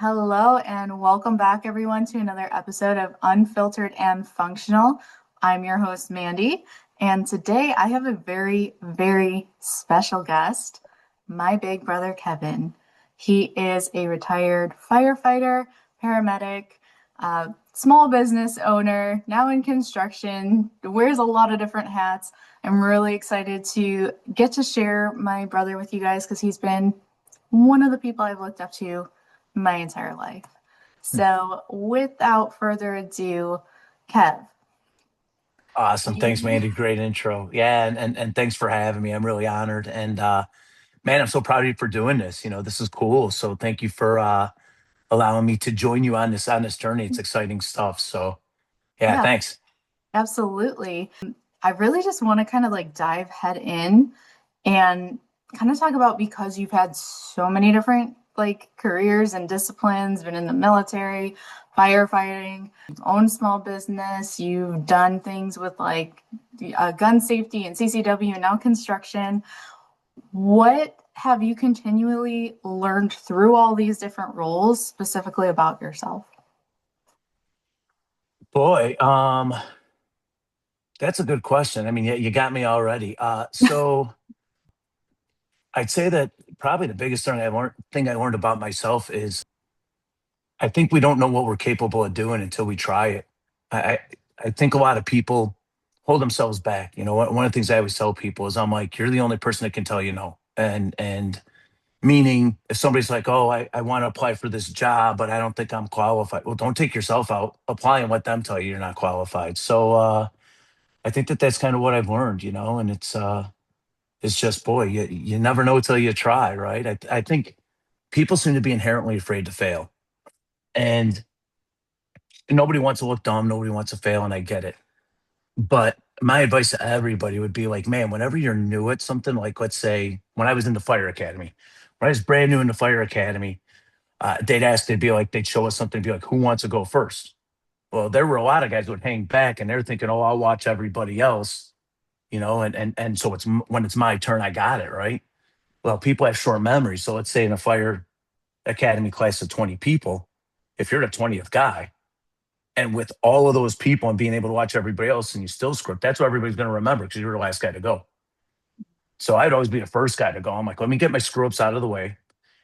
Hello, and welcome back, everyone, to another episode of Unfiltered and Functional. I'm your host, Mandy, and today I have a very, very special guest, my big brother, Kevin. He is a retired firefighter, paramedic, small business owner, now in construction, wears a lot of different hats. I'm really excited to get to share my brother with you guys because he's been one of the people I've looked up to my entire life. So, without further ado, Kev. Awesome. Thanks, You, Mandy. Great intro. Yeah, and thanks for having me. I'm really honored. And man, I'm so proud of you for doing this. This is cool. So thank you for allowing me to join you on this journey. It's exciting stuff. So yeah, yeah, thanks. absolutely. I really just want to kind of like dive head in and kind of talk about because you've had so many different like careers and disciplines, been in the military, firefighting, you've owned small business, you've done things with like gun safety and CCW and now construction. What have you continually learned through all these different roles specifically about yourself? Boy, that's a good question. I mean, yeah, you got me already. So I'd say that probably the biggest thing I learned about myself is I think we don't know what we're capable of doing until we try it. I I, I think a lot of people hold themselves back. One of the things I always tell people is I'm like, you're the only person that can tell you no. And meaning if somebody's like, oh, I want to apply for this job, but I don't think I'm qualified. Well, don't take yourself out. Apply and let them tell you you're not qualified. So I think that that's kind of what I've learned, and it's just, boy, you never know till you try, right? I think people seem to be inherently afraid to fail. And nobody wants to look dumb, nobody wants to fail, and I get it. But my advice to everybody would be like, man, whenever you're new at something, like let's say when I was in the fire academy, when I was brand new in the fire academy, they'd show us something, be like, who wants to go first? Well, there were a lot of guys who would hang back and they're thinking, oh, I'll watch everybody else, and so when it's my turn, I got it, right? Well, people have short memories. So let's say in a fire academy class of 20 people, if you're the 20th guy, and with all of those people and being able to watch everybody else and you still script, that's what everybody's going to remember because you're the last guy to go. So I'd always be the first guy to go. I'm like, let me get my screw ups out of the way.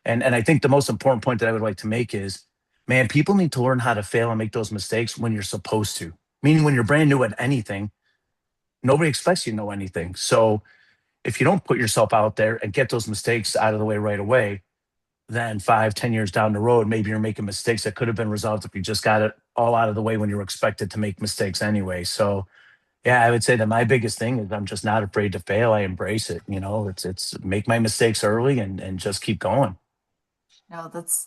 And I think the most important point that I would like to make is, man, people need to learn how to fail and make those mistakes when you're supposed to. Meaning when you're brand new at anything, nobody expects you to know anything. So if you don't put yourself out there and get those mistakes out of the way right away, then 5, 10 years down the road, maybe you're making mistakes that could have been resolved if you just got it all out of the way when you were expected to make mistakes anyway. So yeah, I would say that my biggest thing is I'm just not afraid to fail. I embrace it. It's make my mistakes early and just keep going. No, that's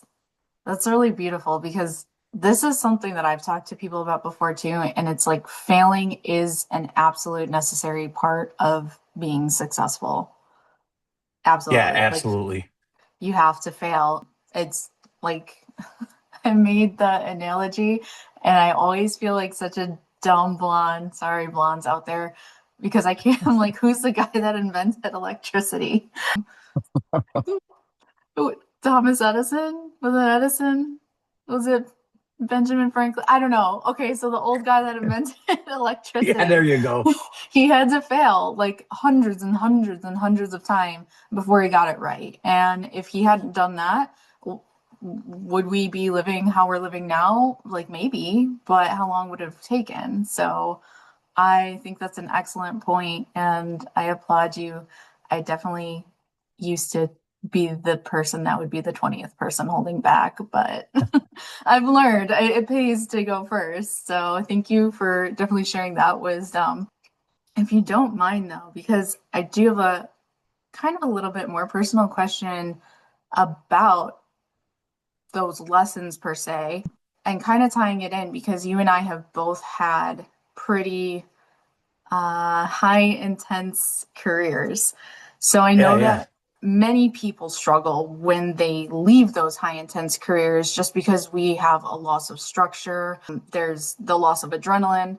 really beautiful because this is something that I've talked to people about before too, and it's like failing is an absolute necessary part of being successful. Yeah, Absolutely. Like absolutely. you have to fail. It's like I made the analogy, and I always feel like such a dumb blonde. Sorry, blondes out there, because I can't. I'm like, who's the guy that invented electricity? Who- Thomas Edison? Was it Edison? Was it Benjamin Franklin? I don't know. Okay, so the old guy that invented Yeah, there electricity, you go. he had to fail like hundreds and hundreds and hundreds of times before he got it right. And if he hadn't done that, would we be living how we're living now? Like maybe, but how long would it have taken? So I think that's an excellent point, and I applaud you. I definitely used to be the person that would be the 20th person holding back, but I've learned it pays to go first. So thank you for definitely sharing that wisdom. If you don't mind, though, because I do have a kind of a little bit more personal question about those lessons per se, and kind of tying it in because you and I have both had pretty high intense careers. So I Yeah, know yeah. that many people struggle when they leave those high intense careers just because we have a loss of structure. There's the loss of adrenaline.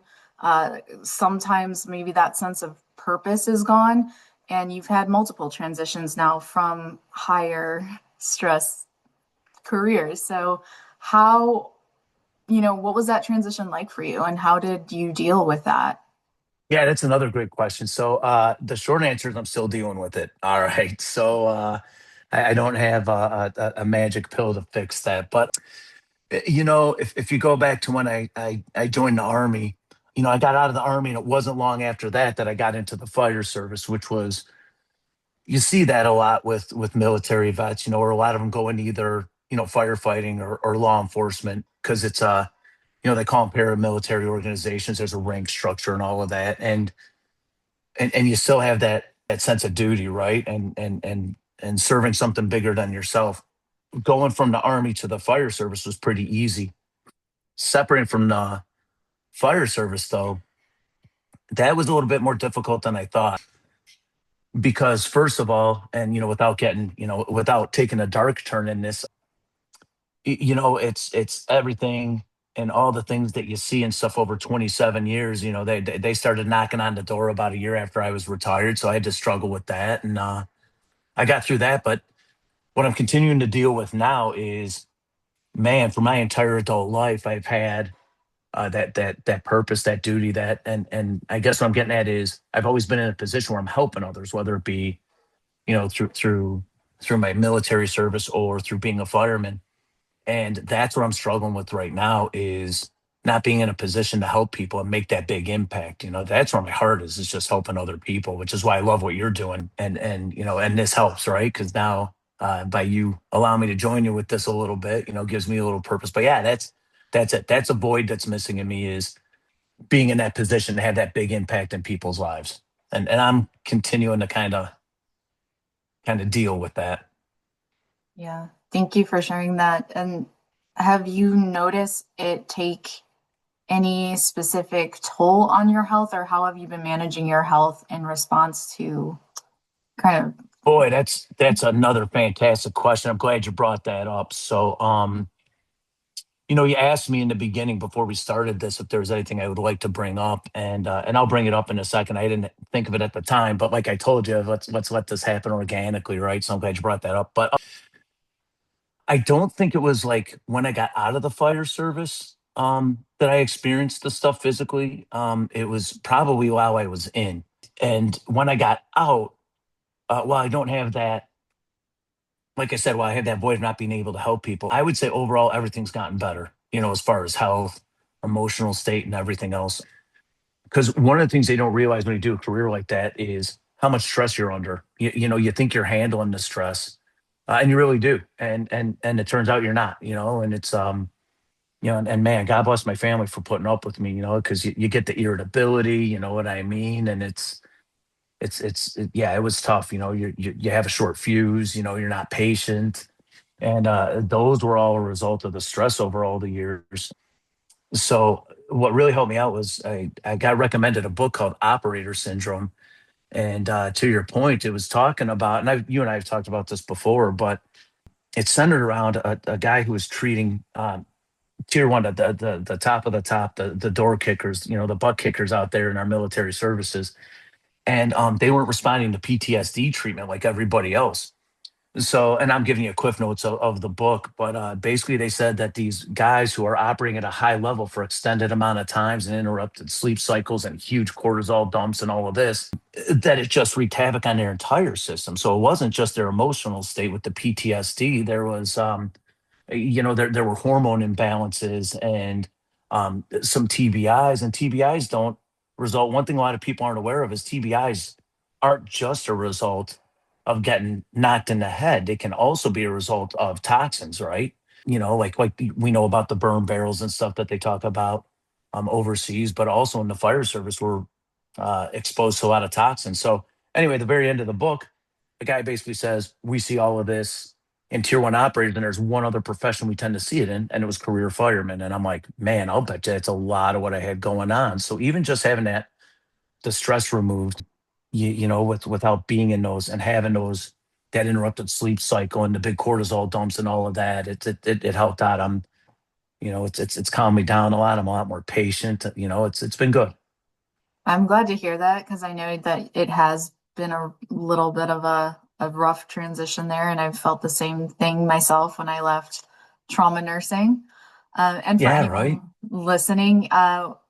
Sometimes maybe that sense of purpose is gone. And you've had multiple transitions now from higher stress careers. So how, what was that transition like for you and how did you deal with that? Yeah, that's another great question. So the short answer is I'm still dealing with it. All right. So I don't have a magic pill to fix that. But if you go back to when I joined the army, I got out of the army and it wasn't long after that I got into the fire service, which was, you see that a lot with military vets, where a lot of them go into either, firefighting or law enforcement because it's they call them paramilitary organizations. There's a rank structure and all of that. And you still have that sense of duty, right? And serving something bigger than yourself. Going from the army to the fire service was pretty easy. Separating from the fire service, though, that was a little bit more difficult than I thought. Because first of all, and without getting, without taking a dark turn in this, it's everything and all the things that you see and stuff over 27 years. They started knocking on the door about a year after I was retired, so I had to struggle with that, and I got through that. But what I'm continuing to deal with now is, man, for my entire adult life, I've had that purpose, that duty, and I guess what I'm getting at is I've always been in a position where I'm helping others, whether it be through my military service or through being a fireman. And that's what I'm struggling with right now is not being in a position to help people and make that big impact. That's where my heart is just helping other people, which is why I love what you're doing. And this helps, right? Because now by you allowing me to join you with this a little bit, gives me a little purpose. But yeah, that's it. That's a void that's missing in me is being in that position to have that big impact in people's lives. And I'm continuing to kind of deal with that. Yeah. Thank you for sharing that. And have you noticed it take any specific toll on your health, or how have you been managing your health in response to kind of? Boy, that's another fantastic question. I'm glad you brought that up. So, you asked me in the beginning before we started this if there was anything I would like to bring up, and I'll bring it up in a second. I didn't think of it at the time, but like I told you, let's let this happen organically, right? So I'm glad you brought that up. But I don't think it was like when I got out of the fire service that I experienced the stuff physically. It was probably while I was in, and when I got out, while I don't have that, like I said, while I had that void of not being able to help people, I would say overall everything's gotten better, as far as health, emotional state, and everything else. Because one of the things they don't realize when you do a career like that is how much stress you're under. You think you're handling the stress, and you really do, and it turns out you're not. And it's and man, God bless my family for putting up with me. Because you get the irritability. You know what I mean? And yeah, it was tough. You have a short fuse. You're not patient, and those were all a result of the stress over all the years. So what really helped me out was I got recommended a book called Operator Syndrome, and to your point, it was talking about, and you and I have talked about this before, but it's centered around a guy who was treating tier one, the top of the top, the door kickers, the butt kickers out there in our military services, and they weren't responding to PTSD treatment like everybody else. So, and I'm giving you a cliff notes of the book, but basically they said that these guys who are operating at a high level for extended amount of times and interrupted sleep cycles and huge cortisol dumps and all of this, that it just wreaked havoc on their entire system. So it wasn't just their emotional state with the PTSD. There was there were hormone imbalances and some TBIs, and TBIs don't result. One thing a lot of people aren't aware of is TBIs aren't just a result of getting knocked in the head. They can also be a result of toxins, right? Like we know about the burn barrels and stuff that they talk about overseas, but also in the fire service, we're exposed to a lot of toxins. So anyway, at the very end of the book, the guy basically says, we see all of this in tier one operators, and there's one other profession we tend to see it in, and it was career firemen. And I'm like, man, I'll bet you it's a lot of what I had going on. So even just having the stress removed, without being in those and having that interrupted sleep cycle and the big cortisol dumps and all of that, it helped out. It's calmed me down a lot. I'm a lot more patient. It's been good. I'm glad to hear that because I know that it has been a little bit of a rough transition there, and I've felt the same thing myself when I left trauma nursing. And for Yeah, right. anyone listening,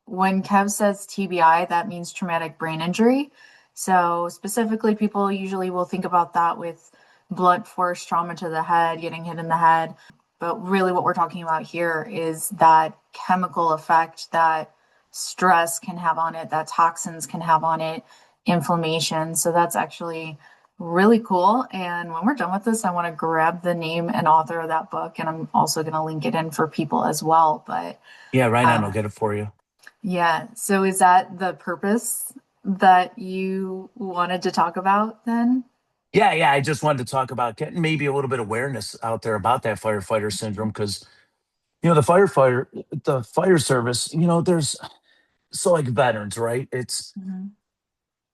when Kev says TBI, that means traumatic brain injury. So specifically, people usually will think about that with blunt force trauma to the head, getting hit in the head. But really, what we're talking about here is that chemical effect that stress can have on it, that toxins can have on it, inflammation. So that's actually really cool. And when we're done with this, I want to grab the name and author of that book, and I'm also going to link it in for people as well. But Yeah, right on. I'll uh, get it for you. yeah, so is that the purpose that you wanted to talk about then? Yeah, yeah. I just wanted to talk about getting maybe a little bit of awareness out there about that firefighter syndrome because the fire service, there's so like veterans, right? It's Mhm.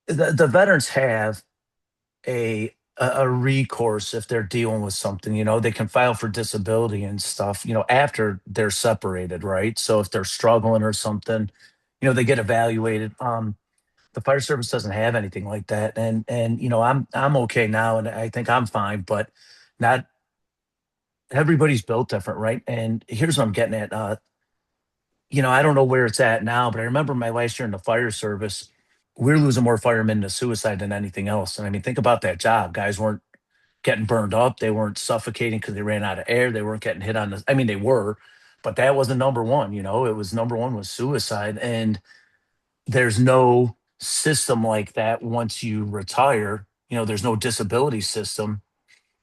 the veterans have a recourse if they're dealing with something. They can file for disability and stuff. After they're separated, right? So if they're struggling or something, they get evaluated. The fire service doesn't have anything like that, and I'm okay now, and I think I'm fine, but not everybody's built different, right? And here's what I'm getting at. I don't know where it's at now, but I remember my last year in the fire service, we were losing more firemen to suicide than anything else. And I mean, think about that job. Guys weren't getting burned up. They weren't suffocating because they ran out of air. They weren't getting hit on the, I mean, they were, but that wasn't number one. It was number one was suicide. And there's no system like that once you retire. There's no disability system,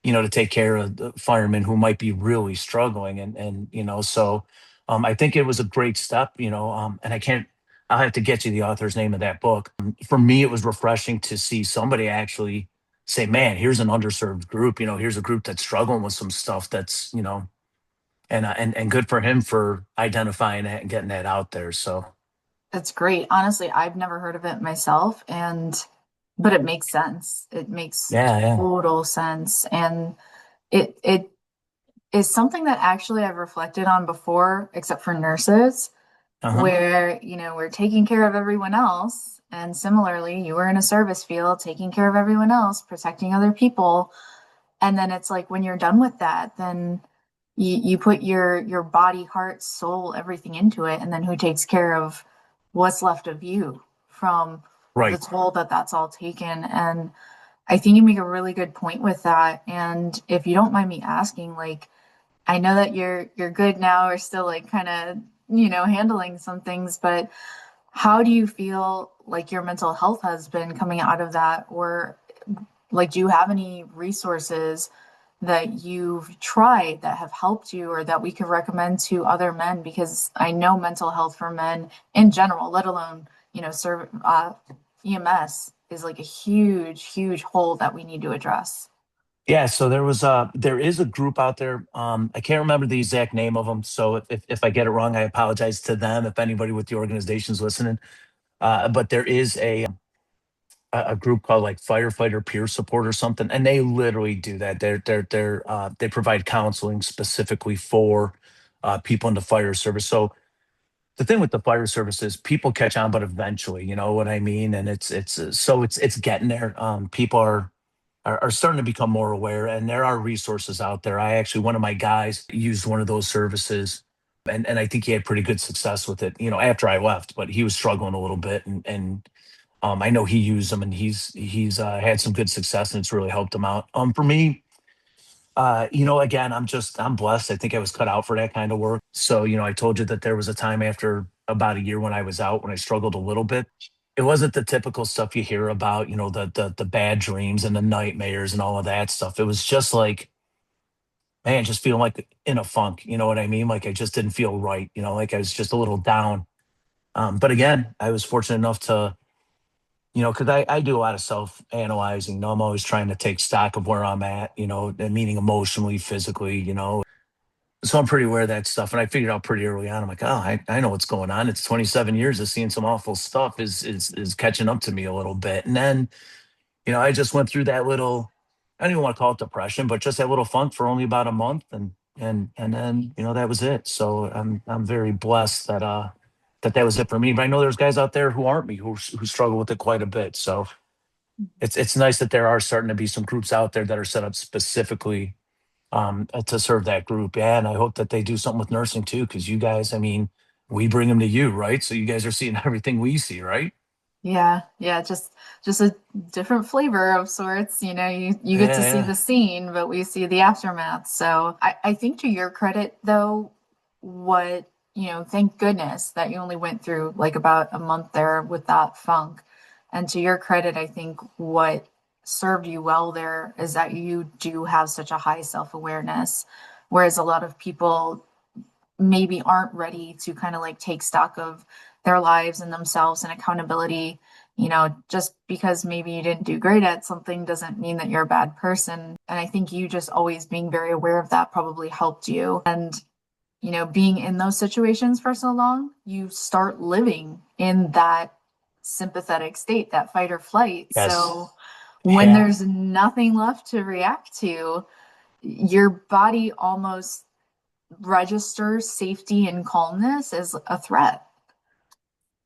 to take care of the firemen who might be really struggling. So I think it was a great step, and I'll have to get you the author's name of that book. For me, it was refreshing to see somebody actually say, man, here's an underserved group, here's a group that's struggling with some stuff that's, and good for him for identifying that and getting that out there. So, That's great. Honestly, I've never heard of it myself, and but it makes sense. It makes yeah, yeah. total sense. And it is something that actually I've reflected on before, except for nurses, Uh-huh. where, we're taking care of everyone else. And similarly, you were in a service field, taking care of everyone else, protecting other people. And then it's like when you're done with that, then you put your body, heart, soul, everything into it. And then who takes care of what's left of you from the Right. toll that that's all taken? And I think you make a really good point with that. And if you don't mind me asking, like, I know that you're good now or still like kind of, handling some things, but how do you feel like your mental health has been coming out of that? Or like, do you have any resources that you've tried that have helped you or that we could recommend to other men? Because I know mental health for men in general, let alone, EMS is like a huge, huge hole that we need to address. Yeah, so there is a group out there. I can't remember the exact name of them. So if I get it wrong, I apologize to them. If anybody with the organization's listening, but there is a group called like Firefighter Peer Support or something, and they literally do that. They provide counseling specifically for people in the fire service. So the thing with the fire service is people catch on, but eventually, you know what I mean. And it's getting there. People are starting to become more aware, and there are resources out there. I actually, one of my guys used one of those services, and I think he had pretty good success with it, after I left, but he was struggling a little bit, and I know he used them, and he's had some good success, and it's really helped him out. For me, again, I'm blessed. I think I was cut out for that kind of work. So, I told you that there was a time after about a year when I was out when I struggled a little bit. It wasn't the typical stuff you hear about, the bad dreams and the nightmares and all of that stuff. It was just like, man, just feeling like in a funk, you know what I mean? Like I just didn't feel right, like I was just a little down. But again, I was fortunate enough to, because I do a lot of self analyzing. I'm always trying to take stock of where I'm at, and meaning emotionally, physically, so I'm pretty aware of that stuff. And I figured out pretty early on. I'm like, oh, I know what's going on. It's 27 years of seeing some awful stuff is catching up to me a little bit. And then, I just went through that little, I don't even want to call it depression, but just that little funk for only about a month. And then, that was it. So I'm very blessed that was it for me. But I know there's guys out there who aren't me who struggle with it quite a bit. So it's nice that there are starting to be some groups out there that are set up specifically to serve that group. Yeah, and I hope that they do something with nursing too, because you guys, I mean, we bring them to you, right? So you guys are seeing everything we see, right? Yeah, yeah, just a different flavor of sorts. You get Yeah, to see yeah. the scene, but we see the aftermath. So I think to your credit though, thank goodness that you only went through like about a month there with that funk. And to your credit, I think what served you well there is that you do have such a high self-awareness, whereas a lot of people maybe aren't ready to kind of like take stock of their lives and themselves and accountability. Just because maybe you didn't do great at something doesn't mean that you're a bad person. And I think you just always being very aware of that probably helped you. And, being in those situations for so long, you start living in that sympathetic state, that fight or flight. Yes. So when Yeah. there's nothing left to react to, your body almost registers safety and calmness as a threat.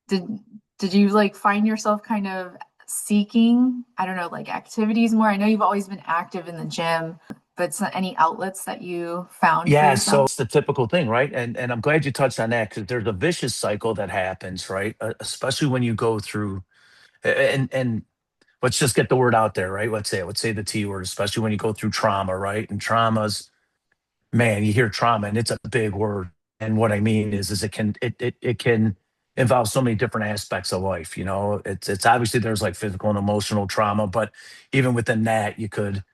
Did did you like find yourself kind of seeking, I don't know, like activities more? I know you've always been active in the gym, but any outlets that you found for Yeah, so yourself? it's the typical thing, right? And I'm glad you touched on that because there's a vicious cycle that happens, right? Especially when you go through and let's just get the word out there, right? Let's say the T word, especially when you go through trauma, right? And traumas, man, you hear trauma and it's a big word. And what I mean is it can involve so many different aspects of life. It's obviously there's like physical and emotional trauma, but even within that, you could,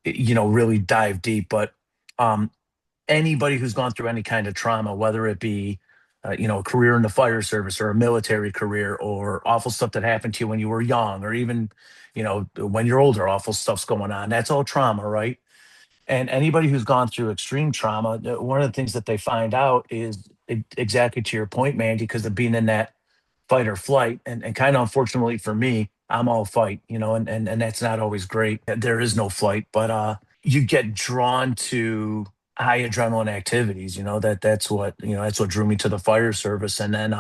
really dive deep. But um, anybody who's gone through any kind of trauma, whether it be a career in the fire service or a military career or awful stuff that happened to you when you were young or even when you're older, awful stuff's going on. That's all trauma, right? And anybody who's gone through extreme trauma, one of the things that they find out is exactly to your point, Mandy, because of being in that fight or flight. And kind of unfortunately for me, I'm all fight, and that's not always great. There is no flight, but you get drawn to high adrenaline activities, that's what drew me to the fire service. And then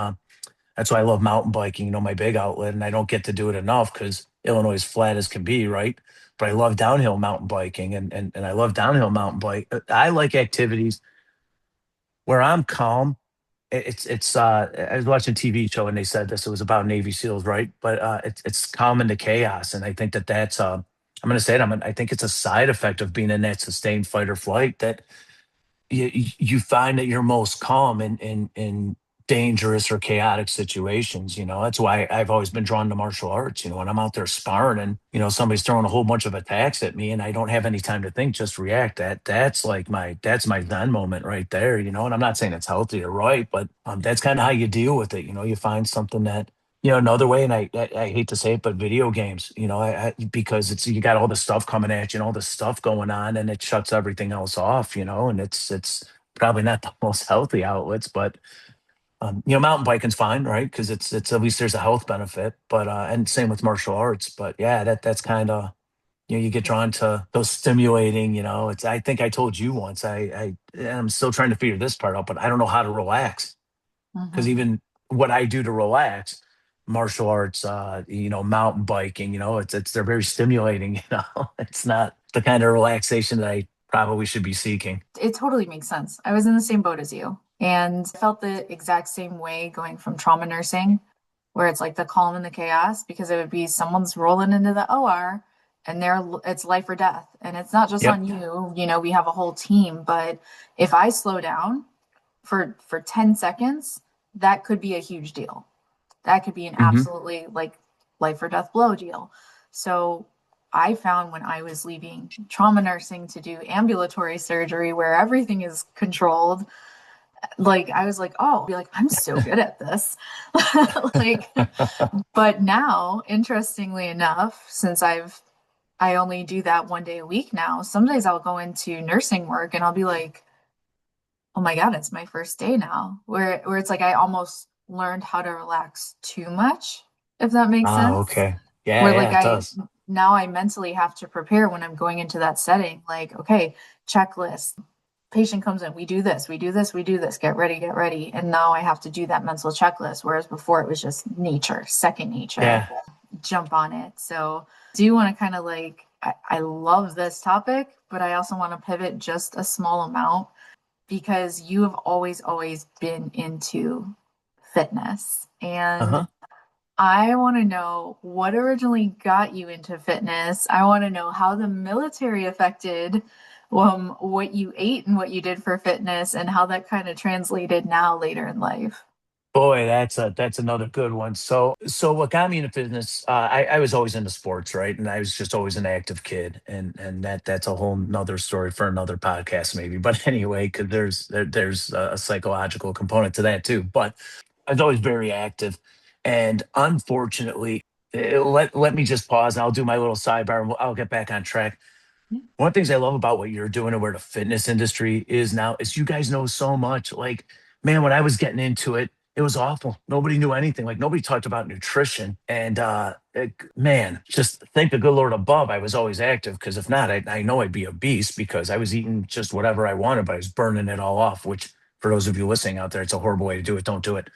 that's why I love mountain biking, my big outlet. And I don't get to do it enough because Illinois is flat as can be, right? But I love downhill mountain biking and I love downhill mountain bike. I like activities where I'm calm. I was watching a TV show and they said this, it was about Navy SEALs, right? But it's calm in the chaos. And I think that's, I'm going to say it, I think it's a side effect of being in that sustained fight or flight that you find that you're most calm in dangerous or chaotic situations. That's why I've always been drawn to martial arts. When I'm out there sparring and somebody's throwing a whole bunch of attacks at me and I don't have any time to think, just react. That's my zen moment right there. And I'm not saying it's healthy or right, but that's kind of how you deal with it. You find something that another way, and I hate to say it, but video games, because it's you got all the stuff coming at you and all the stuff going on, and it shuts everything else off, and it's probably not the most healthy outlets, but mountain biking's fine, right? Because it's at least there's a health benefit, but and same with martial arts, but yeah, that's kind of you get drawn to those stimulating, it's I think I told you once, I'm still trying to figure this part out, but I don't know how to relax because Mhm. even what I do to relax, martial arts, mountain biking, it's they're very stimulating. It's not the kind of relaxation that I probably should be seeking. It totally makes sense. I was in the same boat as you and felt the exact same way going from trauma nursing, where it's like the calm and the chaos, because it would be someone's rolling into the OR and it's life or death. And it's not just Yep. on you, we have a whole team, but if I slow down for 10 seconds, that could be a huge deal. That could be an Hmm. absolutely like life or death blow deal. So I found when I was leaving trauma nursing to do ambulatory surgery where everything is controlled, like I was like, oh, be like, I'm so good at this. Like, but now, interestingly enough, since I only do that 1 day a week now, some days I'll go into nursing work and I'll be like, oh my God, it's my first day now. Where it's like I almost learned how to relax too much, if that makes Ah, sense. okay. Yeah, Where yeah, like it I does. now I mentally have to prepare when I'm going into that setting, like, okay, checklist. Patient comes in, we do this, we do this, we do this, get ready, get ready. And now I have to do that mental checklist. Whereas before it was just nature, second nature, Yeah. jump on it. So do you want to kind of like I love this topic, but I also want to pivot just a small amount because you have always been into fitness. And Uh-huh. I want to know what originally got you into fitness. I want to know how the military affected what you ate and what you did for fitness and how that kind of translated now later in life. Boy, that's another good one. So what got me into fitness? I was always into sports, right? And I was just always an active kid, and that's a whole nother story for another podcast, maybe. But anyway, because there's a psychological component to that too. But I was always very active, and unfortunately, let me just pause, and I'll do my little sidebar, and I'll get back on track. One of the things I love about what you're doing and where the fitness industry is now is you guys know so much. Like, man, when I was getting into it, it was awful. Nobody knew anything. Like nobody talked about nutrition. And man, just thank the good Lord above, I was always active because if not, I know I'd be obese because I was eating just whatever I wanted, but I was burning it all off, which for those of you listening out there, it's a horrible way to do it. Don't do it.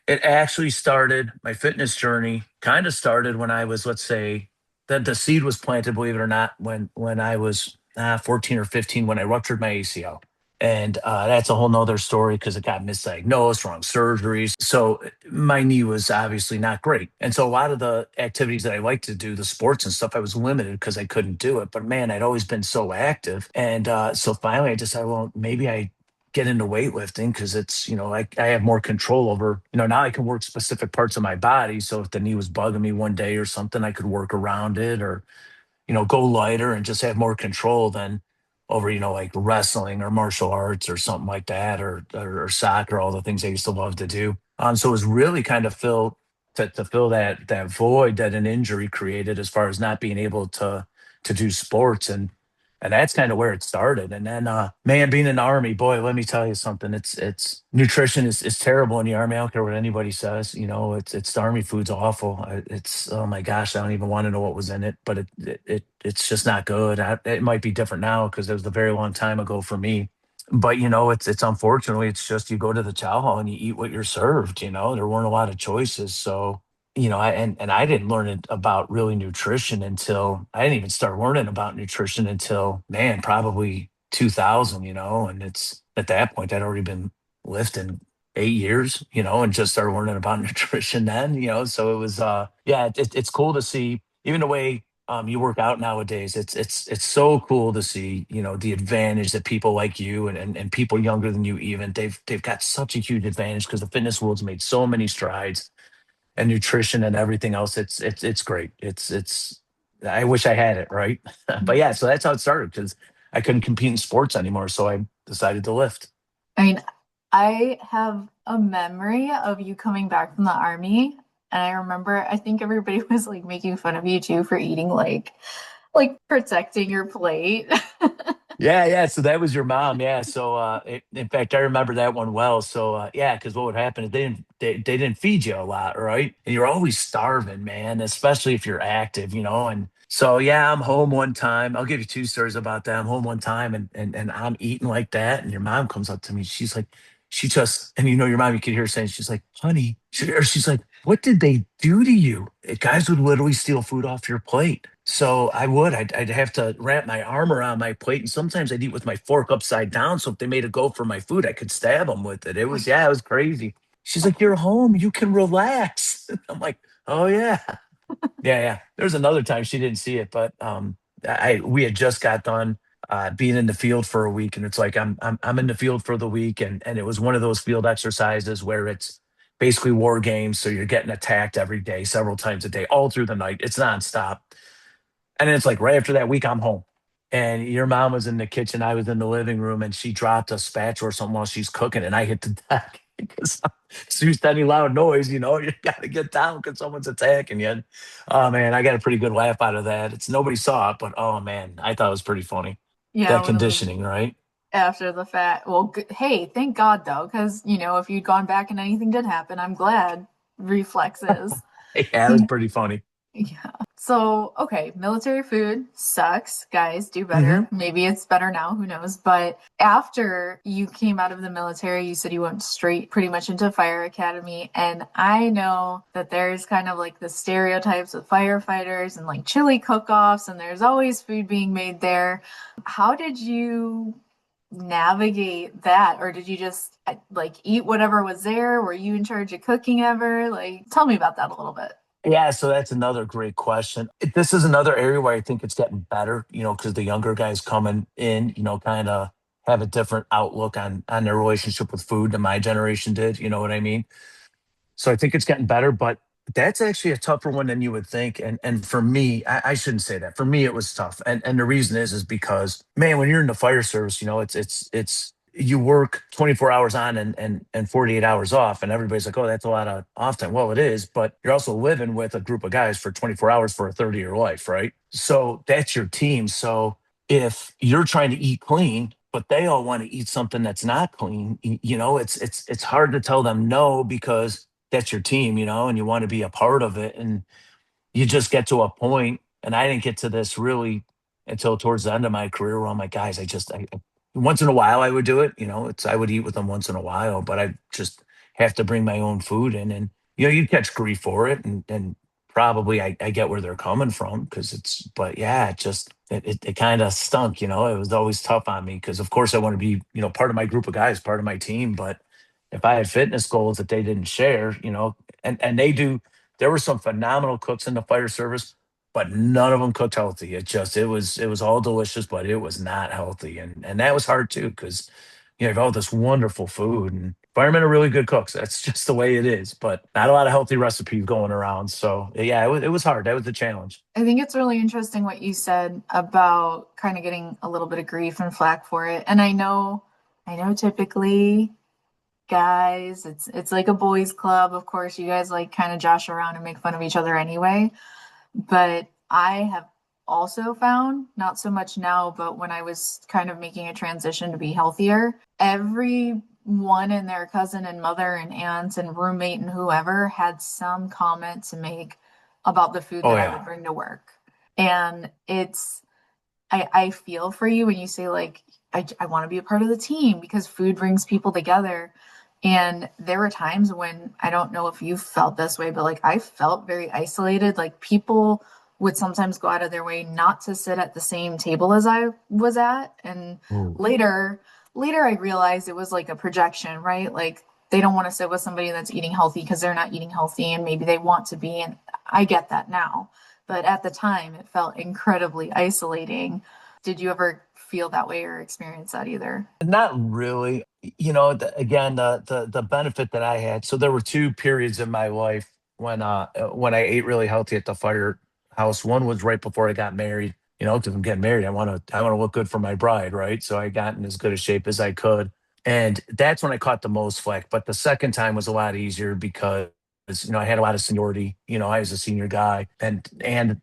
It actually started, my fitness journey kind of started when I was, let's say, the seed was planted, believe it or not, when I was 14 or 15 when I ruptured my ACL. And that's a whole nother story because it got misdiagnosed, wrong surgeries. So my knee was obviously not great. And so a lot of the activities that I like to do, the sports and stuff, I was limited because I couldn't do it. But man, I'd always been so active. And so finally I decided, well, maybe I get into weightlifting because it's, I have more control over, now I can work specific parts of my body. So if the knee was bugging me one day or something, I could work around it or, go lighter and just have more control than over, like wrestling or martial arts or something like that or soccer, all the things I used to love to do. So it was really kind of to fill that void that an injury created as far as not being able to do sports and that's kind of where it started. And then, man, being in the army, boy, let me tell you something. It's nutrition is terrible in the army. I don't care what anybody says. It's the army food's awful. It's oh my gosh, I don't even want to know what was in it. But it's just not good. It might be different now because it was a very long time ago for me. But it's unfortunately it's just you go to the chow hall and you eat what you're served. There weren't a lot of choices, so and I didn't learn it about really nutrition until I didn't even start learning about nutrition until man, probably 2000, and it's at that point I'd already been lifting 8 years, and just started learning about nutrition then, so it was, yeah, it's cool to see even the way you work out nowadays. It's so cool to see, the advantage that people like you and people younger than you even they've got such a huge advantage because the fitness world's made so many strides and nutrition and everything else. It's great. It's I wish I had it, right? But yeah, so that's how it started because I couldn't compete in sports anymore, so I decided to lift. I mean, I have a memory of you coming back from the army, and I remember I think everybody was like making fun of you too for eating like protecting your plate. Yeah, yeah. So that was your mom. Yeah. So in fact, I remember that one well. So yeah, because what would happen is they didn't feed you a lot, right? And you're always starving, man, especially if you're active, And so yeah, I'm home one time. I'll give you two stories about that. I'm home one time and I'm eating like that, and your mom comes up to me. She's like, she just and your mom, you could hear her saying, she's like, honey, or she's like, what did they do to you? Guys would literally steal food off your plate. So I'd have to wrap my arm around my plate. And sometimes I'd eat with my fork upside down. So if they made a go for my food, I could stab them with it. Yeah, it was crazy. She's like, you're home. You can relax. I'm like, oh, yeah. Yeah, yeah. There was another time she didn't see it, but we had just got done being in the field for a week. And it's like, I'm in the field for the week. And it was one of those field exercises where it's basically war games. So you're getting attacked every day, several times a day, all through the night. It's nonstop. And then it's like right after that week, I'm home. And your mom was in the kitchen. I was in the living room, and she dropped a spatula or something while she's cooking, and I hit the deck because as soon as any loud noise, you got to get down because someone's attacking you. Oh man, I got a pretty good laugh out of that. It's nobody saw it, but oh man, I thought it was pretty funny. Yeah, That when it was conditioning, right? after the fact. Well, hey, thank God though, because if you'd gone back and anything did happen, I'm glad reflexes. Yeah, it was pretty funny. Yeah. So, okay, military food sucks. Guys, do Hmm. better. Maybe it's better now, who knows? But after you came out of the military, you said you went straight pretty much into fire academy. And I know that there's kind of like the stereotypes of firefighters and like chili cook-offs, and there's always food being made there. How did you navigate that? Or did you just like eat whatever was there? Were you in charge of cooking ever? Like, tell me about that a little bit. Yeah, so that's another great question. This is another area where I think it's getting better, because the younger guys coming in, kind of have a different outlook on their relationship with food than my generation did. You know what I mean? So I think it's getting better, but that's actually a tougher one than you would think. And for me, I shouldn't say that. For me, it was tough. And the reason is because, man, when you're in the fire service, it's you work 24 hours on and 48 hours off, and everybody's like, oh, that's a lot of off time. Well, it is, but you're also living with a group of guys for 24 hours for a 30-year life, right? So that's your team. So if you're trying to eat clean, but they all want to eat something that's not clean, it's hard to tell them no, because that's your team, and you want to be a part of it. And you just get to a point, and I didn't get to this really until towards the end of my career, where I'm like, guys, once in a while I would do it. I would eat with them once in a while, but I just have to bring my own food in. And you catch grief for it, and probably I get where they're coming from, because but yeah, it kind of stunk. It was always tough on me, because of course I want to be part of my group of guys, part of my team. But if I had fitness goals that they didn't share, and they do, there were some phenomenal cooks in the fire service, but none of them cooked healthy. It was all delicious, but it was not healthy, and that was hard too, because you have all this wonderful food, and firemen are really good cooks. That's just the way it is. But not a lot of healthy recipes going around. So yeah, it was hard. That was the challenge. I think it's really interesting what you said about kind of getting a little bit of grief and flack for it. And I know typically guys, it's like a boys club. Of course, you guys like kind of josh around and make fun of each other anyway. But I have also found, not so much now, but when I was kind of making a transition to be healthier, everyone and their cousin and mother and aunts and roommate and whoever had some comment to make about the food Oh that I yeah. would bring to work. And I feel for you when you say, like, I want to be a part of the team because food brings people together. And there were times when I don't know if you felt this way, but like I felt very isolated. Like people would sometimes go out of their way not to sit at the same table as I was at. And Ooh. later I realized it was like a projection, right? Like they don't want to sit with somebody that's eating healthy because they're not eating healthy and maybe they want to be. And I get that now. But at the time, it felt incredibly isolating. Did you ever feel that way or experience that either? Not really. Again, the benefit that I had. So there were two periods in my life when I ate really healthy at the firehouse. One was right before I got married. Because I'm getting married, I want to look good for my bride, right? So I got in as good a shape as I could, and that's when I caught the most flack. But the second time was a lot easier, because I had a lot of seniority. I was a senior guy, and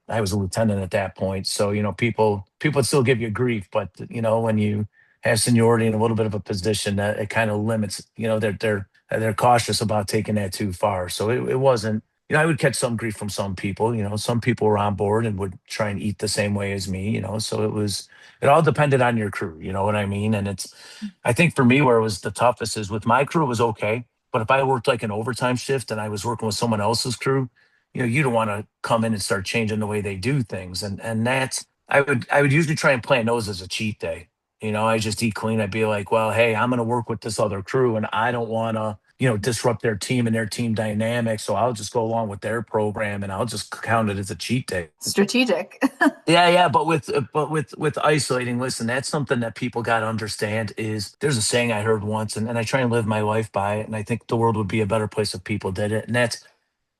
I was a lieutenant at that point. So people would still give you grief, but when you have seniority and a little bit of a position, that it kind of limits. They're cautious about taking that too far. So it wasn't. I would catch some grief from some people. Some people were on board and would try and eat the same way as me. So it all depended on your crew. You know what I mean? And I think for me, where it was the toughest is with my crew, it was okay. But if I worked like an overtime shift and I was working with someone else's crew, you don't want to come in and start changing the way they do things. And that's I would usually try and plan those as a cheat day. I just eat clean. I'd be like, well, hey, I'm going to work with this other crew, and I don't want to, disrupt their team and their team dynamic. So I'll just go along with their program, and I'll just count it as a cheat day. Strategic. Yeah, yeah, but with isolating, listen, that's something that people got to understand. Is there's a saying I heard once, and I try and live my life by it, and I think the world would be a better place if people did it, and that's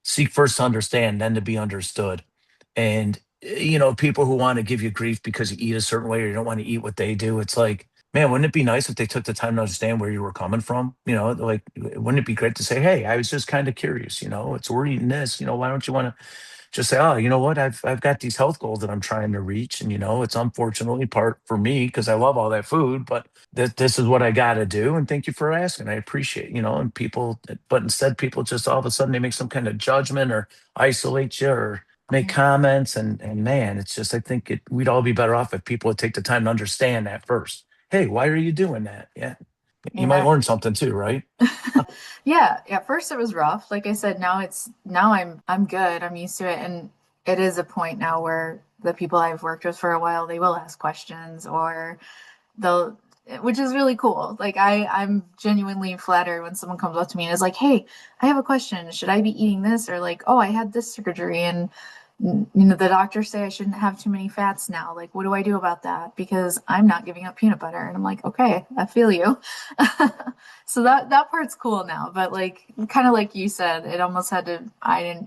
seek first to understand, then to be understood. And people who want to give you grief because you eat a certain way or you don't want to eat what they do, it's like, man, wouldn't it be nice if they took the time to understand where you were coming from? Like, wouldn't it be great to say, hey, I was just kind of curious, it's we're eating this, why don't you want to just say, oh, you know what, I've got these health goals that I'm trying to reach, and it's unfortunately part for me because I love all that food, but this is what I got to do. And thank you for asking. I appreciate, but instead people just all of a sudden they make some kind of judgment or isolate you, or make comments, and man, it's just I think we'd all be better off if people would take the time to understand that first. Hey, why are you doing that? Yeah, you might Yeah. learn something too, right? Yeah, at first it was rough. Like I said, now I'm good. I'm used to it, and it is a point now where the people I've worked with for a while, they will ask questions, or they'll, which is really cool. Like I'm genuinely flattered when someone comes up to me and is like, "Hey, I have a question. Should I be eating this?" Or like, "Oh, I had this surgery and the doctors say I shouldn't have too many fats now. Like, what do I do about that? Because I'm not giving up peanut butter." And I'm like, "Okay, I feel you." So that part's cool now, but like kind of like you said, it almost had to I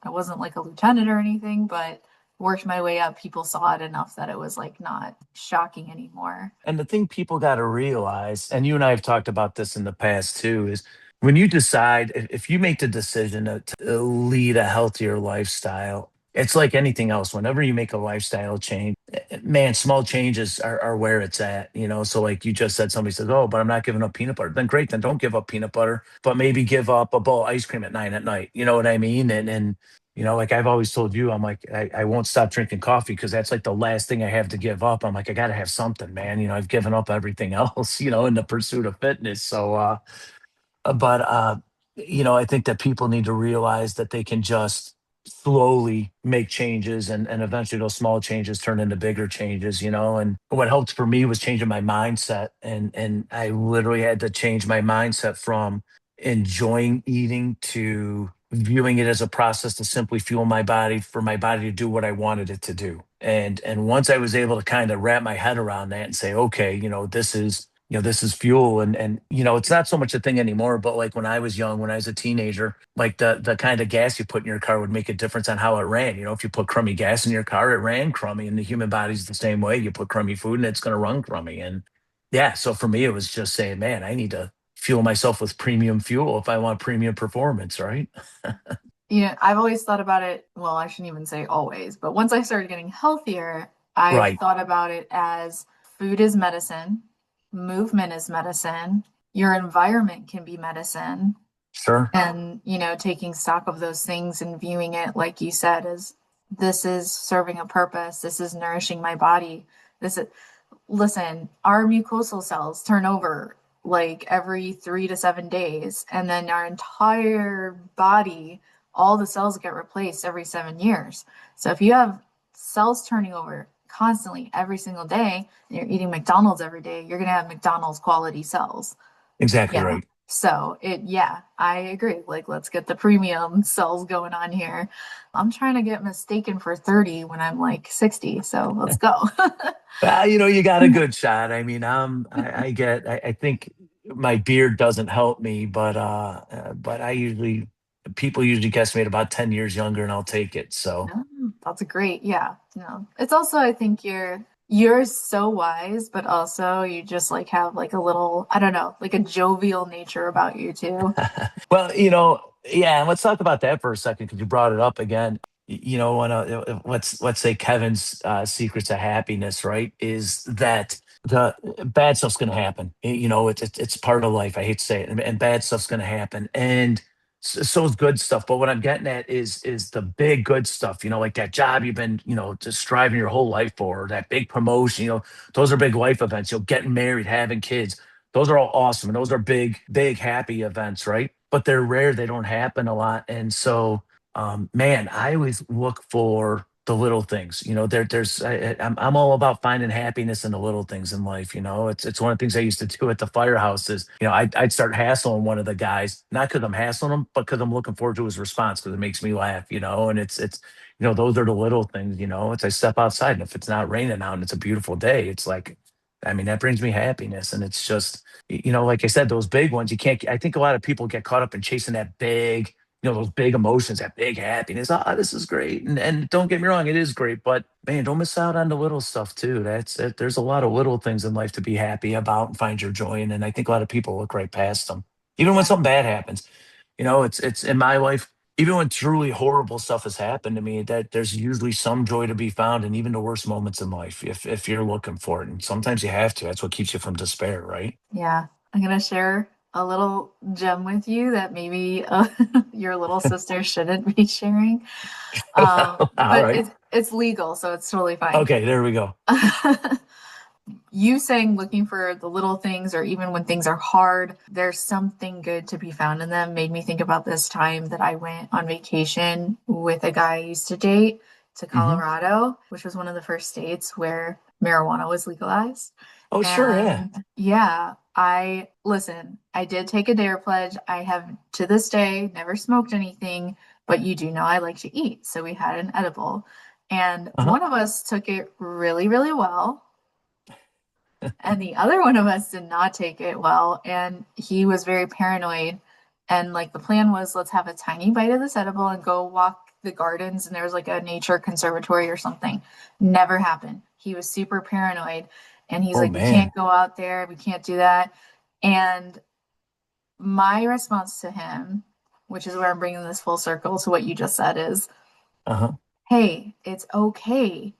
wasn't like a lieutenant or anything, but worked my way up. People saw it enough that it was like not shocking anymore. And the thing people got to realize, and you and I have talked about this in the past too, is when you decide, if you make the decision to lead a healthier lifestyle, it's like anything else. Whenever you make a lifestyle change, man, small changes are where it's at, you know? So, like you just said, somebody says, "Oh, but I'm not giving up peanut butter." Then great, then don't give up peanut butter, but maybe give up a bowl of ice cream at 9 at night. You know what I mean? Like I've always told you, I'm like, I won't stop drinking coffee because that's like the last thing I have to give up. I'm like, I got to have something, man. I've given up everything else, in the pursuit of fitness. But I think that people need to realize that they can just slowly make changes, and eventually those small changes turn into bigger changes. And what helped for me was changing my mindset. And I literally had to change my mindset from enjoying eating to viewing it as a process to simply fuel my body for my body to do what I wanted it to do. And once I was able to kind of wrap my head around that and say, okay, this is fuel. And it's not so much a thing anymore, but like when I was young, when I was a teenager, like the kind of gas you put in your car would make a difference on how it ran. If you put crummy gas in your car, it ran crummy. And the human body's the same way. You put crummy food and it's going to run crummy. And yeah, so for me, it was just saying, man, I need to fuel myself with premium fuel if I want premium performance, right? I've always thought about it, well, I shouldn't even say always, but once I started getting healthier, I've Right. thought about it as food is medicine, movement is medicine, your environment can be medicine, Sure. and taking stock of those things and viewing it like you said as this is serving a purpose, this is nourishing my body. This is Listen, our mucosal cells turn over like every 3 to 7 days, and then our entire body, all the cells get replaced every 7 years. So if you have cells turning over constantly every single day and you're eating McDonald's every day, you're going to have McDonald's quality cells. Exactly Yeah. right. So yeah, I agree. Like, let's get the premium cells going on here. I'm trying to get mistaken for 30 when I'm like 60. So let's go. You got a good shot. I mean, I think my beard doesn't help me, but people usually guess me at about 10 years younger and I'll take it. So, No, that's a great, yeah. No. It's also, I think you're so wise, but also you just like have like a little, I don't know, like a jovial nature about you too. well, yeah, and let's talk about that for a second because you brought it up again. When let's say Kevin's secrets to happiness, right, is that the bad stuff's going to happen. It's part of life. I hate to say it, and bad stuff's going to happen, and so is good stuff. But what I'm getting at is the big good stuff. Like that job you've been just striving your whole life for, or that big promotion. Those are big life events. Getting married, having kids, those are all awesome. And those are big, big, happy events, right? But they're rare. They don't happen a lot. And so, man, I always look for the little things. I'm all about finding happiness in the little things in life. It's one of the things I used to do at the firehouse is, I'd start hassling one of the guys, not because I'm hassling him, but because I'm looking forward to his response because it makes me laugh. And those are the little things. It's I step outside and if it's not raining out and it's a beautiful day, it's like, I mean, that brings me happiness. And it's just, like I said, those big ones, you can't, I think a lot of people get caught up in chasing that big, those big emotions, that big happiness. This is great. And don't get me wrong, it is great, but man, don't miss out on the little stuff too. That's it. There's a lot of little things in life to be happy about and find your joy in. And I think a lot of people look right past them, even when Yeah. something bad happens. It's in my life, even when truly horrible stuff has happened to me, that there's usually some joy to be found in even the worst moments in life if you're looking for it. And sometimes you have to. That's what keeps you from despair, right? Yeah. I'm gonna share a little gem with you that maybe your little sister shouldn't be sharing. All But right. it's legal, so it's totally fine. Okay, there we go. You saying looking for the little things, or even when things are hard, there's something good to be found in them, made me think about this time that I went on vacation with a guy I used to date to Hmm. Colorado, which was one of the first states where marijuana was legalized. Oh, sure, yeah. And yeah, I did take a dare pledge. I have to this day never smoked anything, but you do know I like to eat. So we had an edible. And Uh-huh. one of us took it really, really well, and the other one of us did not take it well, and he was very paranoid. And like the plan was, let's have a tiny bite of this edible and go walk the gardens. And there was like a nature conservatory or something. Never happened. He was super paranoid. And he's Oh like, we man. can't go out there. We can't do that. And my response to him, which is where I'm bringing this full circle to what you just said, is, Uh-huh. hey, it's okay.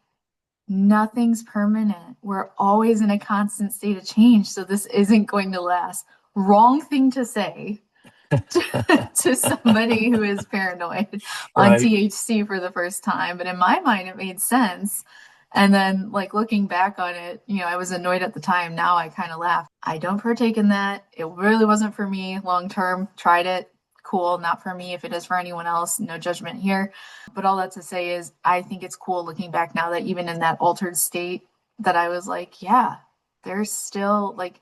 Nothing's permanent. We're always in a constant state of change. So this isn't going to last. Wrong thing to say to somebody who is paranoid on Right. THC for the first time. But in my mind, it made sense. And then, like, looking back on it, I was annoyed at the time. Now I kind of laugh. I don't partake in that. It really wasn't for me long term. Tried it. Cool. Not for me. If it is for anyone else, no judgment here. But all that to say is, I think it's cool looking back now that even in that altered state, that I was like, yeah, there's still like,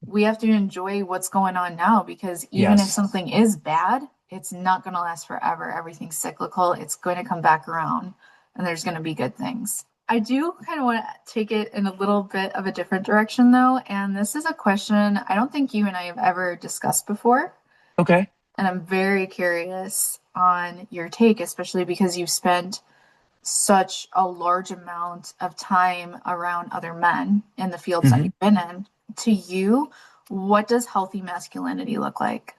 we have to enjoy what's going on now, because even if Yes. something is bad, it's not going to last forever. Everything's cyclical. It's going to come back around, and there's going to be good things. I do kind of want to take it in a little bit of a different direction, though. And this is a question I don't think you and I have ever discussed before. Okay. And I'm very curious on your take, especially because you've spent such a large amount of time around other men in the fields that Hmm. you've been in. To you, what does healthy masculinity look like?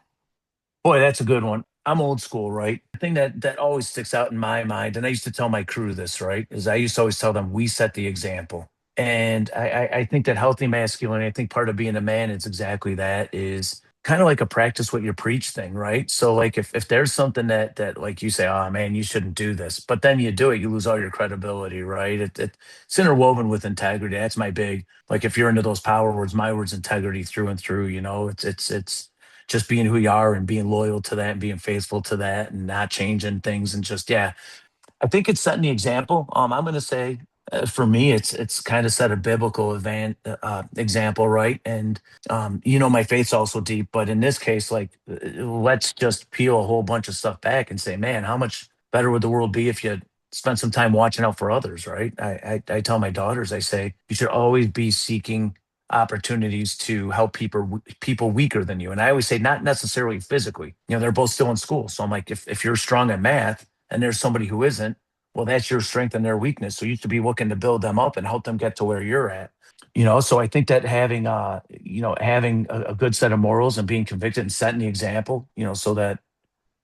Boy, that's a good one. I'm old school, right? The thing that always sticks out in my mind, and I used to tell my crew this, right, is I used to always tell them we set the example. And I think that healthy masculinity, I think part of being a man is exactly that, is kind of like a practice what you preach thing, right? So like if there's something that like you say, oh man, you shouldn't do this, but then you do it, you lose all your credibility, right? It's interwoven with integrity. That's my big, like if you're into those power words, my words integrity through and through, it's just being who you are and being loyal to that and being faithful to that and not changing things and just yeah, I think it's setting the example. I'm going to say for me, it's kind of set a biblical example, right? And my faith's also deep, but in this case, like let's just peel a whole bunch of stuff back and say, man, how much better would the world be if you spent some time watching out for others, right? I tell my daughters, I say you should always be seeking opportunities to help people weaker than you, and I always say not necessarily physically. They're both still in school, so I'm like, if you're strong at math and there's somebody who isn't, well, that's your strength and their weakness. So you should be looking to build them up and help them get to where you're at. So I think that having a good set of morals and being convicted and setting the example, so that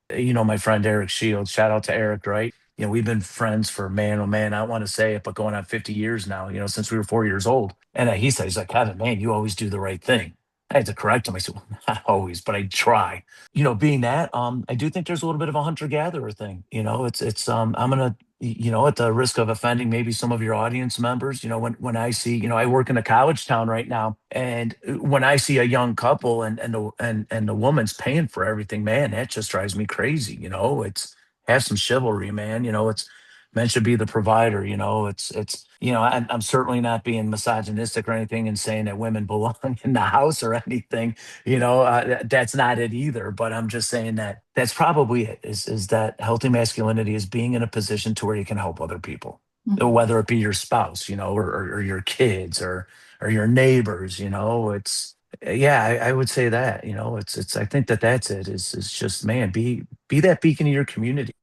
my friend Eric Shields, shout out to Eric, right? We've been friends for man, oh man, I don't want to say it, but going on 50 years now, since we were 4 years old. And he said, he's like, Kevin, man, you always do the right thing. I had to correct him. I said, well, not always, but I try. Being that, I do think there's a little bit of a hunter-gatherer thing. I'm gonna, at the risk of offending maybe some of your audience members, when I see, I work in a college town right now, and when I see a young couple and the woman's paying for everything, man, that just drives me crazy. It's have some chivalry, man. It's men should be the provider. I'm certainly not being misogynistic or anything and saying that women belong in the house or anything. That's not it either. But I'm just saying that that's probably it. Is that healthy masculinity is being in a position to where you can help other people, Mhm. whether it be your spouse, or your kids or your neighbors. It's yeah, I would say that. It's I think that that's it. Is just man, be that beacon in your community.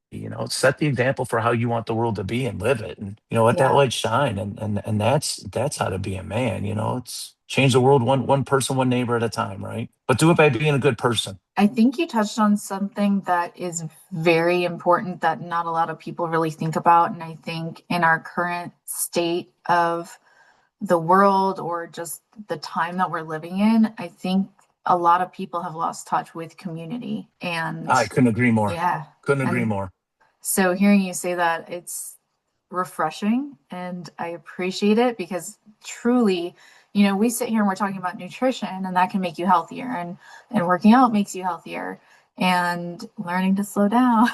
Set the example for how you want the world to be and live it, and let that Yeah. light shine. And that's how to be a man. It's change the world one person, one neighbor at a time, right? But do it by being a good person. I think you touched on something that is very important that not a lot of people really think about. And I think in our current state of the world, or just the time that we're living in, I think a lot of people have lost touch with community. And I couldn't agree more. yeah, Couldn't agree and more. so hearing you say that, it's refreshing and I appreciate it because truly, we sit here and we're talking about nutrition and that can make you healthier and working out makes you healthier and learning to slow down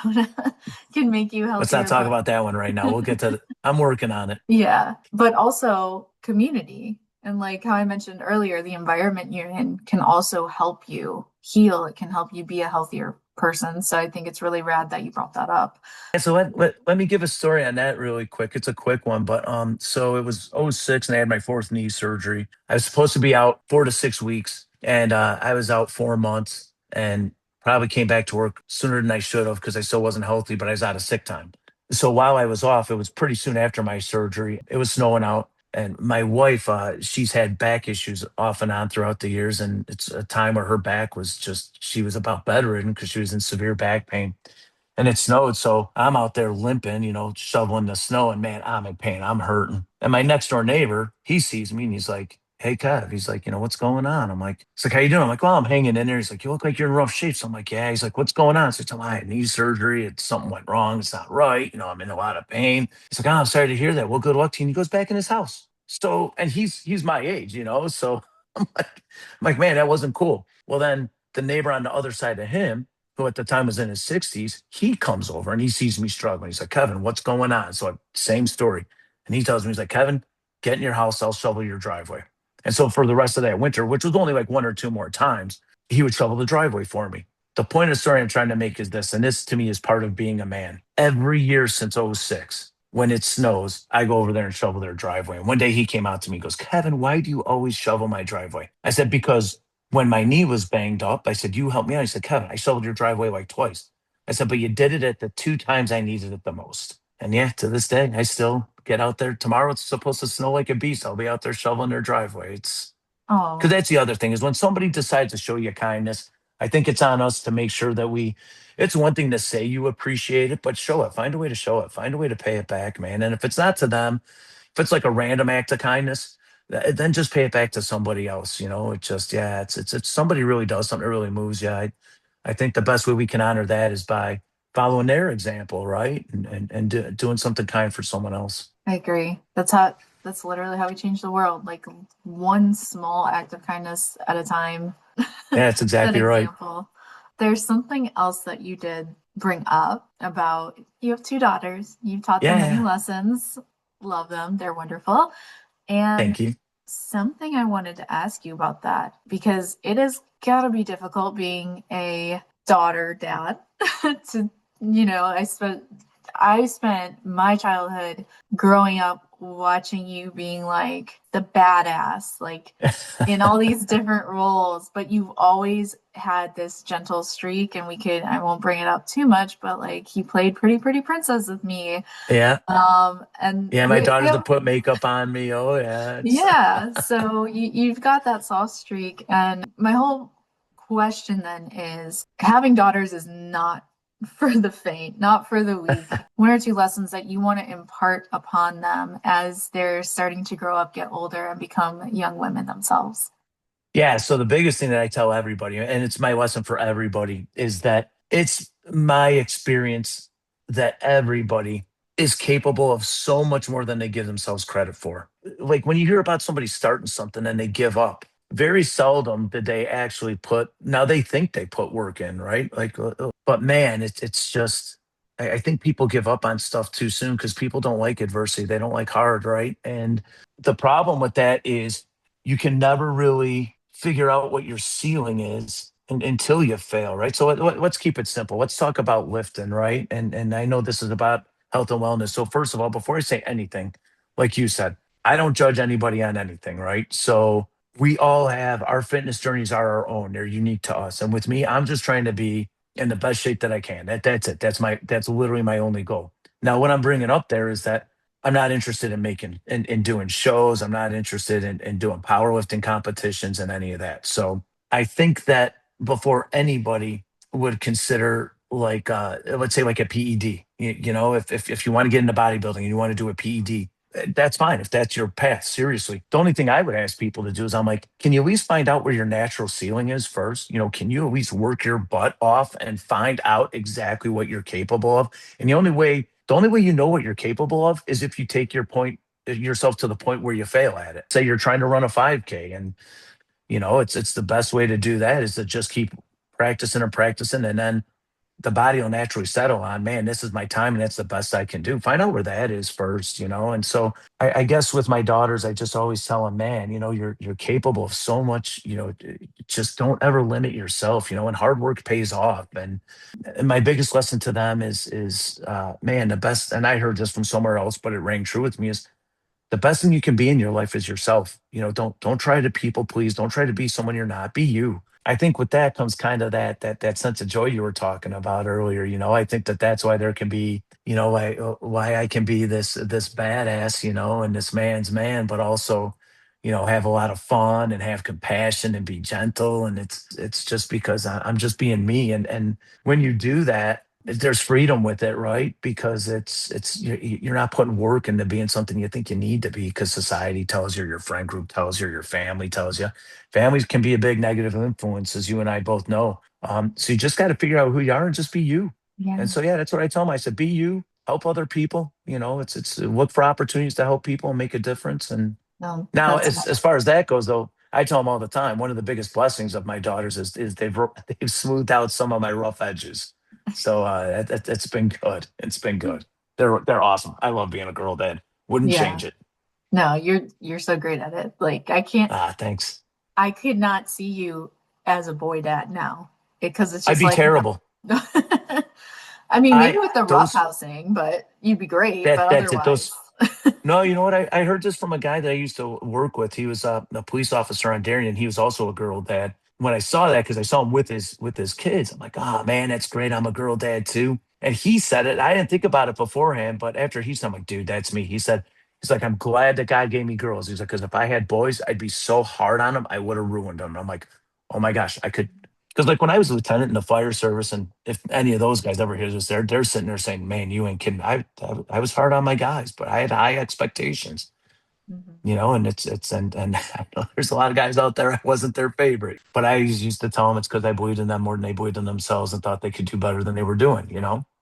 can make you Let's not healthier. talk But about that one right now. We'll get to I'm working on it. yeah, but also community. And like how I mentioned earlier, the environment you're in can also help you heal. It can help you be a healthier person. So I think it's really rad that you brought that up. And so let me give a story on that really quick. It's a quick one, but so it was '06 and I had my fourth knee surgery. I was supposed to be out 4 to 6 weeks, and I was out 4 months and probably came back to work sooner than I should have because I still wasn't healthy, but I was out of sick time. So while I was off, it was pretty soon after my surgery. It was snowing out. And my wife, she's had back issues off and on throughout the years. And it's a time where her back was just, she was about bedridden because she was in severe back pain and it snowed. So I'm out there limping, shoveling the snow, and man, I'm in pain. I'm hurting. And my next door neighbor, he sees me and he's like, "Hey, Kev," he's like, "what's going on?" I'm like, "It's like, how you doing?" I'm like, "Well, I'm hanging in there." He's like, "You look like you're in rough shape." So I'm like, "Yeah." He's like, "What's going on?" So I tell him I had knee surgery. It's something went wrong. It's not right. I'm in a lot of pain. He's like, "Oh, I'm sorry to hear that. Well, good luck to you." And he goes back in his house. So, and he's my age, so I'm like, man, that wasn't cool. Well, then the neighbor on the other side of him, who at the time was in his 60s, he comes over and he sees me struggling. He's like, "Kevin, what's going on?" So, same story. And he tells me, he's like, "Kevin, get in your house. I'll shovel your driveway." And so, for the rest of that winter, which was only like one or two more times, he would shovel the driveway for me. The point of the story I'm trying to make is this, and this to me is part of being a man. Every year since '06, when it snows, I go over there and shovel their driveway. And one day he came out to me and goes, "Kevin, why do you always shovel my driveway?" I said, "Because when my knee was banged up," I said, "you helped me out." I said, "Kevin, I shoveled your driveway like twice." I said, "But you did it at the two times I needed it the most." And yeah, to this day, I still get out there. Tomorrow it's supposed to snow like a beast. I'll be out there shoveling their driveway. It's because Oh, that's the other thing is when somebody decides to show you kindness, I think it's on us to make sure that it's one thing to say you appreciate it, but show it. Find a way to show it. Find a way to pay it back, man. And if it's not to them, if it's like a random act of kindness, then just pay it back to somebody else. It just, yeah, it's somebody really does something that really moves you. I think the best way we can honor that is by following their example, right? And doing something kind for someone else. I agree. That's literally how we change the world. Like one small act of kindness at a time. Yeah, that's That exactly right. example. There's something else that you did bring up about you have two daughters. You've taught them Yeah, many yeah. lessons. Love them. They're wonderful. And Thank you. something I wanted to ask you about that because it has got to be difficult being a daughter dad to, I spent my childhood growing up watching you being like the badass, like in all these different roles, but you've always had this gentle streak. And I won't bring it up too much, but like you played Pretty Princess with me. Yeah. And Yeah, my we daughters to have, put makeup on me. Oh yeah. It's yeah, so you've got that soft streak. And my whole question then is having daughters is not for the faint, not for the weak. One or two lessons that you want to impart upon them as they're starting to grow up, get older, and become young women themselves. Yeah, so the biggest thing that I tell everybody, and it's my lesson for everybody, is that it's my experience that everybody is capable of so much more than they give themselves credit for. Like when you hear about somebody starting something and they give up, very seldom did they actually now they think they put work in, right? Like, but man, it's just, I think people give up on stuff too soon because people don't like adversity. They don't like hard, right? And the problem with that is you can never really figure out what your ceiling is until you fail, right? So let's keep it simple. Let's talk about lifting, right? And I know this is about health and wellness. So first of all, before I say anything, like you said, I don't judge anybody on anything, right? So we all have our fitness journeys are our own. They're unique to us. And with me, I'm just trying to be in the best shape that I can. That's it. That's literally my only goal. Now, what I'm bringing up there is that I'm not interested in in doing shows. I'm not interested in doing powerlifting competitions and any of that. So I think that before anybody would consider like let's say like a PED, if you want to get into bodybuilding and you want to do a PED, That's fine if that's your path. Seriously. The only thing I would ask people to do is I'm like, can you at least find out where your natural ceiling is first? Can you at least work your butt off and find out exactly what you're capable of? And the only way you know what you're capable of is if you take yourself to the point where you fail at it. Say you're trying to run a 5K, and it's the best way to do that is to just keep practicing and practicing, and then the body will naturally settle on, man, this is my time and that's the best I can do. Find out where that is first. And so I guess with my daughters, I just always tell them, man, you're capable of so much. Just don't ever limit yourself. And hard work pays off. And my biggest lesson to them is man, the best. And I heard this from somewhere else, but it rang true with me is the best thing you can be in your life is yourself. Don't try to people please. Don't try to be someone you're not. Be you. I think with that comes kind of that sense of joy you were talking about earlier. I think that's why there can be, why I can be this badass, and this man's man, but also, have a lot of fun and have compassion and be gentle. And it's just because I'm just being me. And when you do that, there's freedom with it, right? Because you're not putting work into being something you think you need to be because society tells you, your friend group tells you, your family tells you. Families can be a big negative influence, as you and I both know. So you just got to figure out who you are and just be you. Yeah. And so yeah, that's what I tell them. I said, be you, help other people. It's look for opportunities to help people and make a difference. And No, now, that's as far as that goes, though, I tell them all the time. One of the biggest blessings of my daughters is they've smoothed out some of my rough edges. So it's been good. It's been good. They're awesome. I love being a girl dad. Wouldn't yeah. change it. No, you're so great at it. Like Thanks. I could not see you as a boy dad now because it's I'd just be like terrible. I mean, maybe I with the those roughhousing, but you'd be great. But that's it. otherwise, Those No, you know what? I heard this from a guy that I used to work with. He was a police officer on Darien. He was also a girl dad. When I saw that, because I saw him with his kids, I'm like, oh man, that's great. I'm a girl dad too. And he said it. I didn't think about it beforehand, but after he said, I'm like, dude, that's me. He's like, I'm glad that God gave me girls. He's like, because if I had boys, I'd be so hard on them, I would have ruined them. I'm like, oh my gosh, I could. Because like when I was a lieutenant in the fire service, and if any of those guys ever hear this, they're sitting there saying, "Man, you ain't kidding." I was hard on my guys, but I had high expectations, mhm. and and I know there's a lot of guys out there I wasn't their favorite, but I used to tell them it's because I believed in them more than they believed in themselves and thought they could do better than they were doing.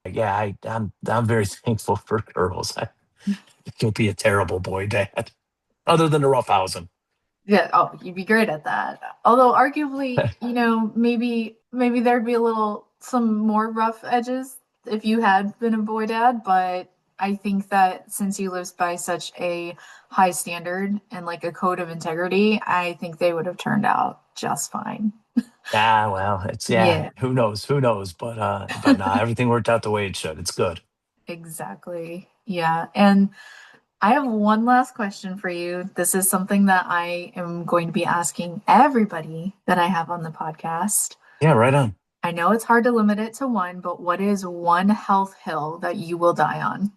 Like, yeah, I'm very thankful for girls. I could be a terrible boy dad, other than the roughhousing. Yeah, oh, you'd be great at that. Although arguably, maybe there'd be some more rough edges if you had been a boy dad, but I think that since you lived by such a high standard and like a code of integrity, I think they would have turned out just fine. Well, it's yeah. Yeah, Who knows? Who knows? But nah, everything worked out the way it should. It's good. exactly. Yeah. And I have one last question for you. This is something that I am going to be asking everybody that I have on the podcast. Yeah, right on. I know it's hard to limit it to one, but what is one health hill that you will die on?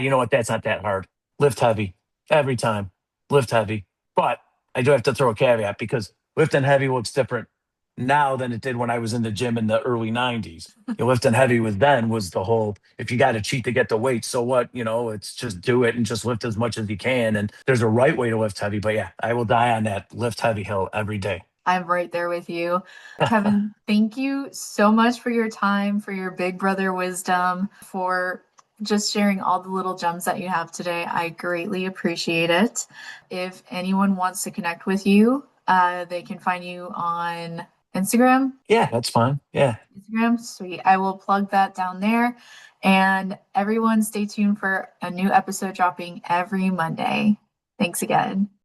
You know what? That's not that hard. Lift heavy every time. Lift heavy. But I do have to throw a caveat because lifting heavy looks different now than it did when I was in the gym in the early 90s. Lifting heavy was the whole, if you got to cheat to get the weight, so what? It's just do it and just lift as much as you can. And there's a right way to lift heavy. But yeah, I will die on that lift heavy hill every day. I'm right there with you. Kevin, thank you so much for your time, for your big brother wisdom, for just sharing all the little gems that you have today. I greatly appreciate it. If anyone wants to connect with you, they can find you on Instagram. Yeah, that's fine. Yeah. Instagram, sweet. I will plug that down there. And everyone, stay tuned for a new episode dropping every Monday. Thanks again.